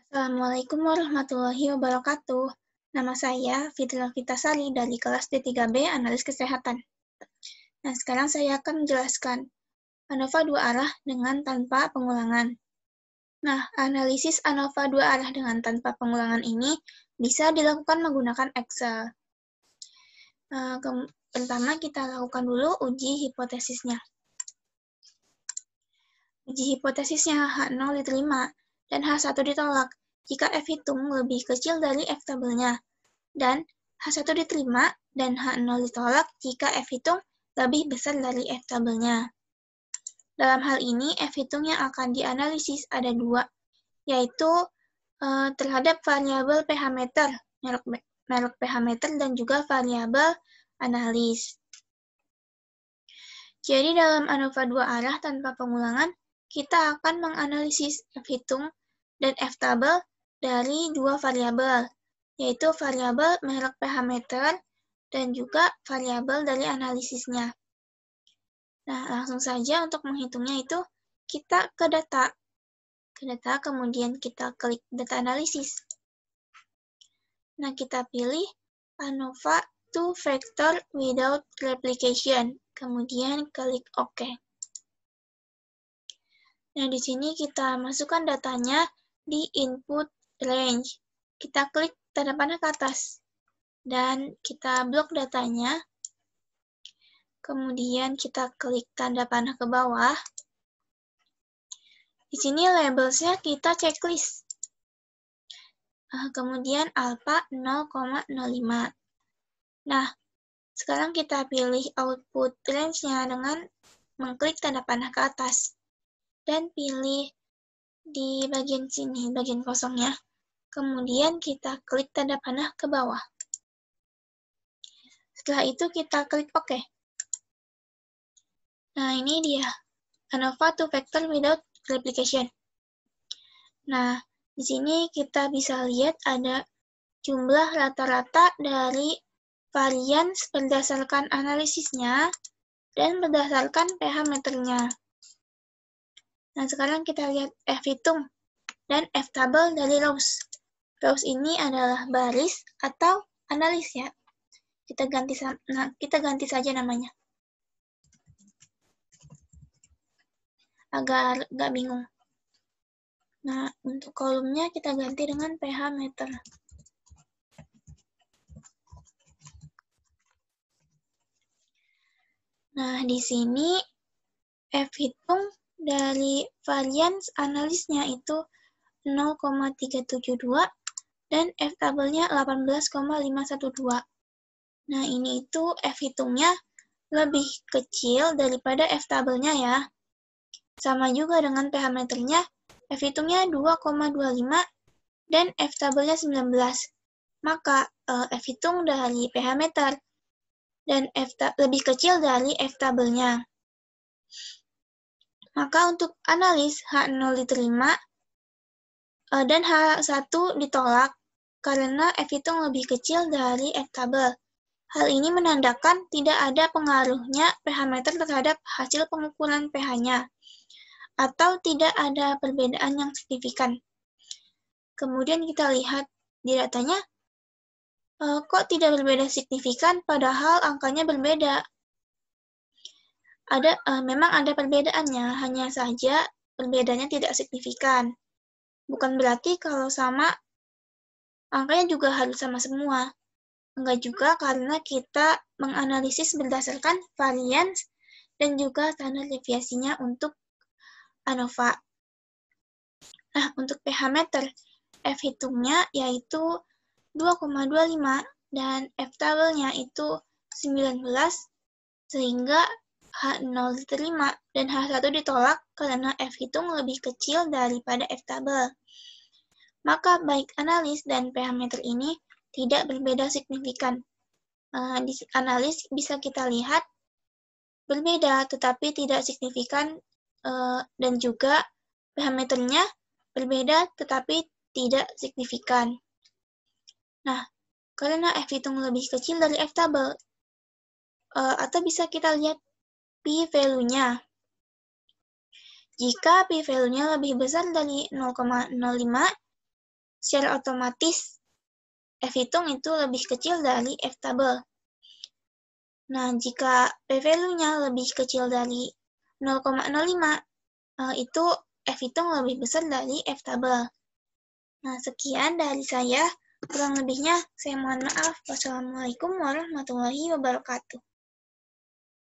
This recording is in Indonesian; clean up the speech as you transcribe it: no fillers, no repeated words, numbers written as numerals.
Assalamualaikum warahmatullahi wabarakatuh. Nama saya Fitri Fitasari dari kelas D3B Analis Kesehatan. Nah, sekarang saya akan menjelaskan ANOVA dua arah dengan tanpa pengulangan. Nah, analisis ANOVA dua arah dengan tanpa pengulangan ini bisa dilakukan menggunakan Excel. Pertama, kita lakukan dulu uji hipotesisnya. Uji hipotesisnya H0 diterima dan H1 ditolak jika F hitung lebih kecil dari F tabelnya, dan H1 diterima dan H0 ditolak jika F hitung lebih besar dari F tabelnya. Dalam hal ini, F hitung yang akan dianalisis ada dua, yaitu terhadap variabel pH meter, merek pH meter, dan juga variabel analis. Jadi dalam ANOVA dua arah tanpa pengulangan, kita akan menganalisis F hitung dan F tabel dari dua variabel, yaitu variabel merek pH meter dan juga variabel dari analisisnya. Nah, langsung saja untuk menghitungnya itu kita ke data, kemudian kita klik data analisis. Nah, kita pilih ANOVA two factor without replication, kemudian klik OK. Nah, di sini kita masukkan datanya di input range. Kita klik tanda panah ke atas dan kita blok datanya. Kemudian kita klik tanda panah ke bawah. Di sini labelsnya kita checklist. Kemudian alpha 0,05. Nah, sekarang kita pilih output range-nya dengan mengklik tanda panah ke atas. Dan pilih di bagian sini, bagian kosongnya. Kemudian kita klik tanda panah ke bawah. Setelah itu kita klik OK. Nah, ini dia ANOVA two factor without replication. Nah, di sini kita bisa lihat ada jumlah rata-rata dari varians berdasarkan analisisnya dan berdasarkan pH meternya. Nah, sekarang kita lihat F hitung dan F tabel dari rows. Rows ini adalah baris atau analis ya. Kita ganti saja namanya. Agar nggak bingung. Nah, untuk kolomnya kita ganti dengan pH meter. Nah, di sini F hitung dari varians analisnya itu 0,372 dan F tabelnya 18,512. Nah, ini itu F hitungnya lebih kecil daripada F tabelnya ya. Sama juga dengan pH meternya, F hitungnya 2,25 dan F tabelnya 19. Maka F hitung dari pH meter dan lebih kecil dari F tabelnya. Maka untuk analis H0 diterima dan H1 ditolak karena F hitung lebih kecil dari F tabel. Hal ini menandakan tidak ada pengaruhnya pH meter terhadap hasil pengukuran pH-nya, atau tidak ada perbedaan yang signifikan. Kemudian kita lihat di datanya, kok tidak berbeda signifikan padahal angkanya berbeda. Memang ada perbedaannya, hanya saja perbedaannya tidak signifikan. Bukan berarti kalau sama, angkanya juga harus sama semua. Enggak juga karena kita menganalisis berdasarkan varians dan juga standar deviasinya untuk ANOVA. Nah, untuk pH meter, F hitungnya yaitu 2,25 dan F tabelnya itu 19, sehingga H0 diterima dan H1 ditolak karena F hitung lebih kecil daripada F tabel. Maka baik analis dan pH meter ini tidak berbeda signifikan. Di analis bisa kita lihat berbeda tetapi tidak signifikan, dan juga pH meternya berbeda tetapi tidak signifikan. Nah, karena F hitung lebih kecil dari F tabel, atau bisa kita lihat p-value-nya. Jika p-value-nya lebih besar dari 0,05, secara otomatis F hitung itu lebih kecil dari F tabel. Nah, jika p-value-nya lebih kecil dari 0,05, itu F hitung lebih besar dari F tabel. Nah, sekian dari saya. Kurang lebihnya, saya mohon maaf. Wassalamualaikum warahmatullahi wabarakatuh.